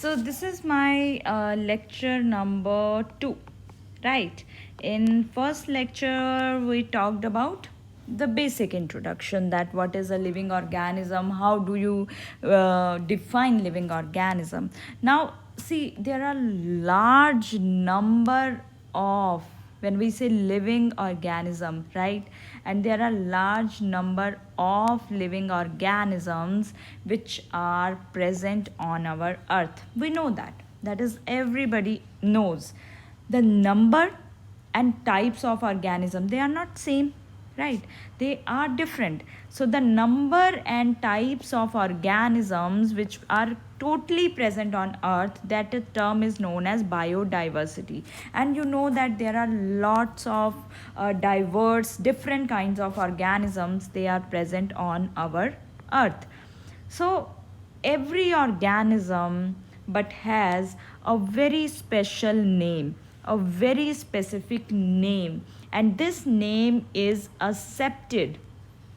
So this is my lecture number 2, right? In first lecture we talked about the basic introduction, that what is a living organism, how do you define living organism. Now see, there are large number of, when we say living organism, right, and there are large number of living organisms which are present on our earth. We know that is everybody knows. The number and types of organism, they are not same, right, they are different. So the number and types of organisms which are totally present on earth, that term is known as biodiversity. And you know that there are lots of diverse different kinds of organisms, they are present on our earth. So every organism but has a very special name, a very specific name, and this name is accepted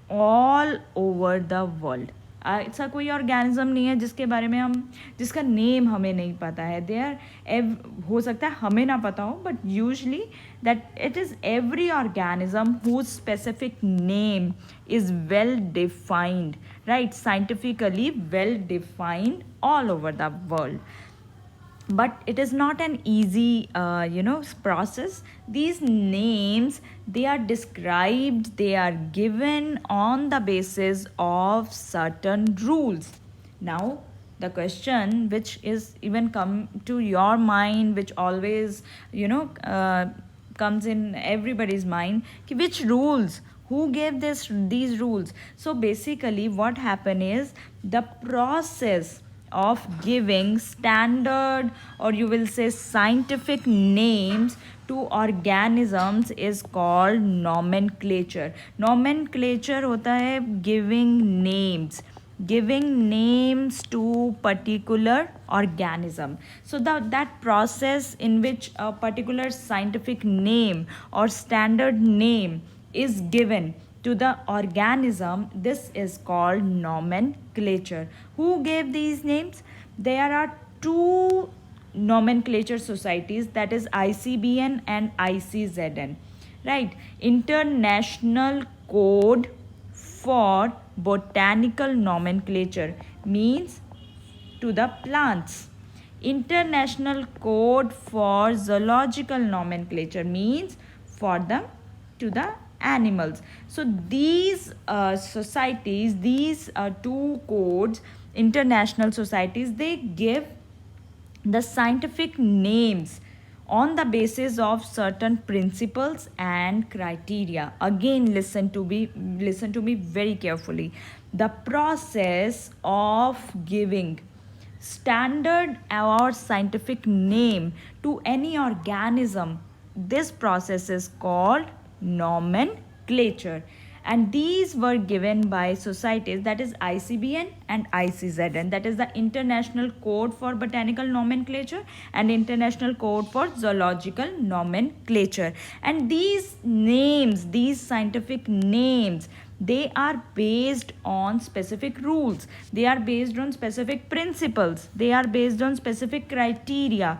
all over the world. ऐसा कोई organism नहीं है जिसके बारे में हम, जिसका name हमें नहीं पता है. देयर हो सकता है हमें ना पता हो, but usually that it is every organism whose specific name is well defined, right, scientifically well defined all over the world. But it is not an easy process. These names, they are described, they are given on the basis of certain rules. Now the question which is even come to your mind, which always comes in everybody's mind, which rules, who gave these rules. So basically what happened is, the process of giving standard, or you will say scientific names to organisms is called nomenclature. Nomenclature hota hai giving names to particular organism. So that process in which a particular scientific name or standard name is given to the organism, this is called nomenclature. Who gave these names? There are two nomenclature societies, that is ICBN and ICZN, right? International Code for Botanical Nomenclature means to the plants. International Code for Zoological Nomenclature means for them to the animals. So these societies, these two codes, international societies, they give the scientific names on the basis of certain principles and criteria. Again, listen to me very carefully. The process of giving standard or scientific name to any organism, this process is called nomenclature, and these were given by societies, that is ICBN and ICZN, that is the International Code for Botanical Nomenclature and International Code for Zoological Nomenclature. And these names, these scientific names, they are based on specific rules, they are based on specific principles, they are based on specific criteria,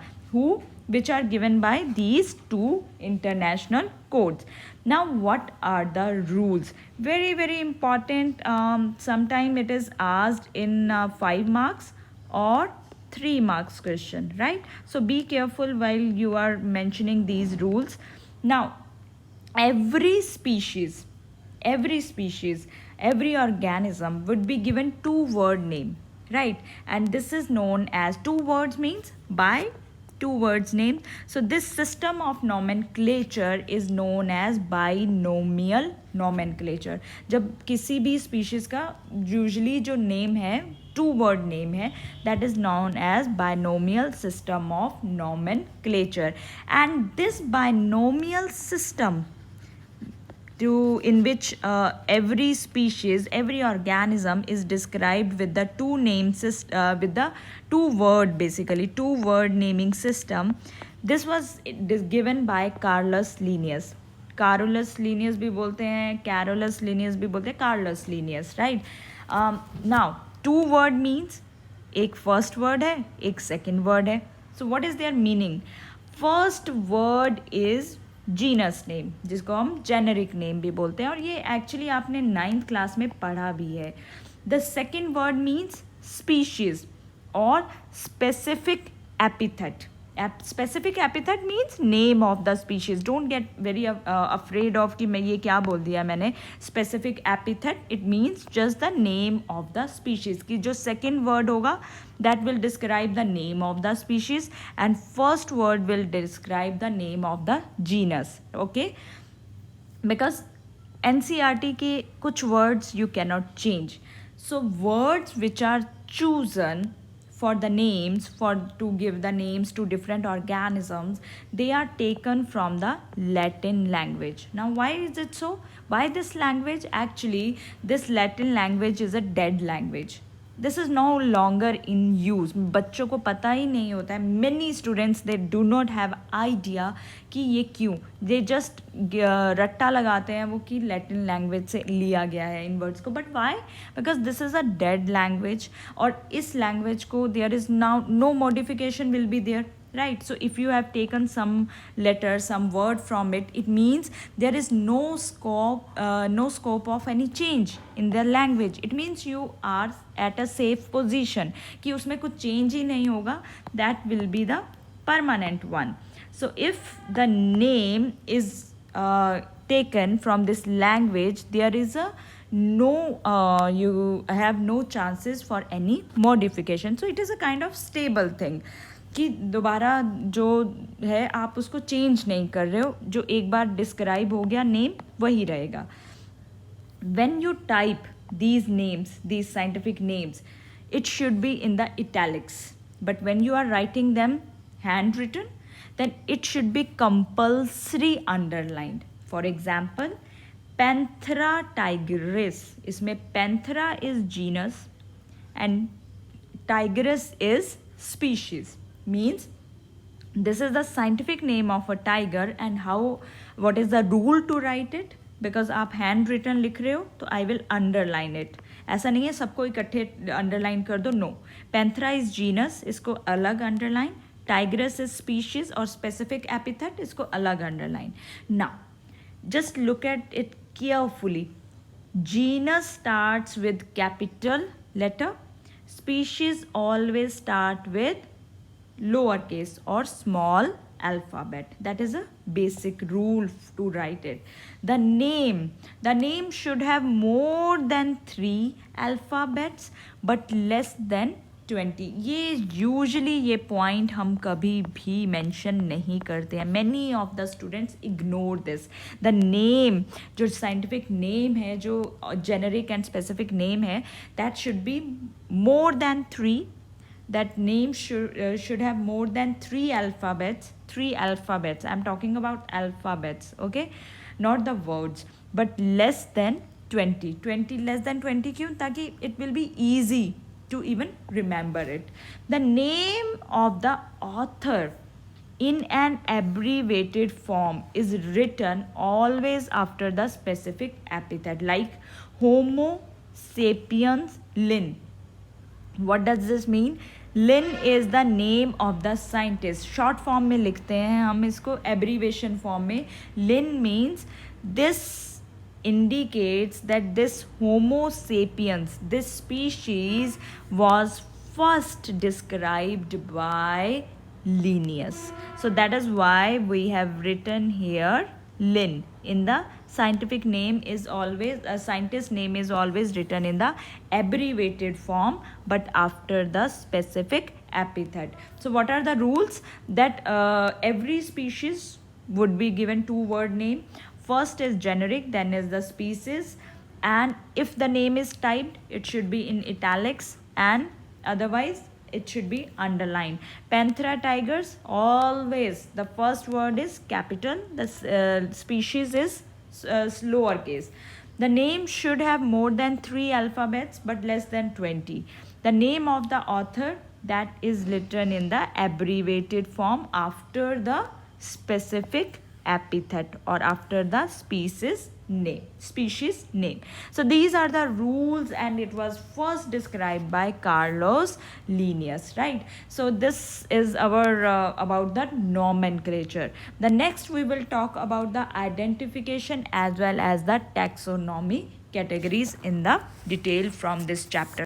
which are given by these two international codes. Now what are the rules? Very very important. Sometime it is asked in 5 marks or 3 marks question, right? So be careful while you are mentioning these rules. Now every species, every organism would be given 2-word name, right? And this is known as, 2 words means by 2 words name. So this system of nomenclature is known as binomial nomenclature. जब किसी भी species का usually जो name है 2-word name है, that is known as binomial system of nomenclature. And this binomial system, in which every species, every organism is described with the with the 2-word, basically 2-word naming system. This was given by Carolus Linnaeus. Carolus Linnaeus भी बोलते हैं, Carolus Linnaeus भी बोलते हैं, Carolus Linnaeus, right? Now 2-word means एक first word है, एक second word है. So what is there meaning? First word is genus name, जिसको हम जेनेरिक नेम भी बोलते हैं, और ये एक्चुअली आपने 9th क्लास में पढ़ा भी है. The second word means species और specific epithet. Specific epithet means name of the species. Don't get very afraid of कि मैं ये क्या बोल दिया मैंने. Specific epithet it means just the name of the species. की जो सेकेंड वर्ड होगा that will describe the name of the species and first word will describe the name of the genus. Okay, because NCERT के कुछ words you cannot change. So words which are chosen for the names, for to give the names to different organisms, they are taken from the Latin language. Now why is it so? Why this language? Actually this Latin language is a dead language. This is no longer in use. बच्चों को पता ही नहीं होता है. Many students they do not have idea कि ये क्यों. दे जस्ट रट्टा लगाते हैं वो कि लैटिन लैंग्वेज से लिया गया है इन वर्ड्स को. But why? Because this is a dead language, और इस लैंग्वेज को there is now no modification will be there. Right, so if you have taken some letter, some word from it, it means there is no scope of any change in their language. It means you are at a safe position कि उसमें कुछ change ही नहीं होगा. That will be the permanent one. So if the name is taken from this language, there is a you have no chances for any modification. So it is a kind of stable thing कि दोबारा जो है आप उसको change नहीं कर रहे हो. जो एक बार डिस्क्राइब हो गया नेम वही रहेगा. when you type these names, these scientific names, it should be in the italics. But when you are writing them handwritten, then it should be compulsory underlined. For example, Panthera tigris. इसमें Panthera is genus and Tigris is species. Means this is the scientific name of a tiger and what is the rule to write it? Because आप hand written लिख रहे हो तो I will underline it. ऐसा नहीं है सबको इकट्ठे अंडरलाइन कर दो. नो. पैंथरा इज जीनस, इसको अलग अंडरलाइन. टाइग्रस इज स्पीशीज और स्पेसिफिक एपिथेट, इसको अलग underline. Now just look at it carefully. Genus starts with capital letter. Species always start with lowercase or small alphabet. That is a basic rule to write it. The name should have more than 3 alphabets but less than 20. ये usually ये point हम कभी भी mention नहीं करते हैं. Many of the students ignore this. The name, जो scientific name है, जो generic and specific name है, that should be more than 3. That name should have more than 3 alphabets. I'm talking about alphabets, okay, not the words. But less than 20. Less than 20 क्यों? ताकि it will be easy to even remember it. The name of the author in an abbreviated form is written always after the specific epithet, like Homo sapiens Lin. What does this mean? Lin is the name of the scientist. Short form में लिखते हैं हम इसको, abbreviation form में. Lin means this indicates that this Homo sapiens, this species was first described by Linnaeus. So that is why we have written here Lin. In the scientific name is always, a scientist name is always written in the abbreviated form but after the specific epithet. So what are the rules? That every species would be given 2-word name. First is generic, then is the species, and if the name is typed it should be in italics and otherwise it should be underlined. Panthera tigers, always the first word is capital, the species is lowercase. The name should have more than 3 alphabets but less than 20. The name of the author, that is written in the abbreviated form after the specific epithet or after the species name. So these are the rules, and it was first described by Carlos Linnaeus, right? So this is our about the nomenclature. The next we will talk about the identification as well as the taxonomy categories in the detail from this chapter.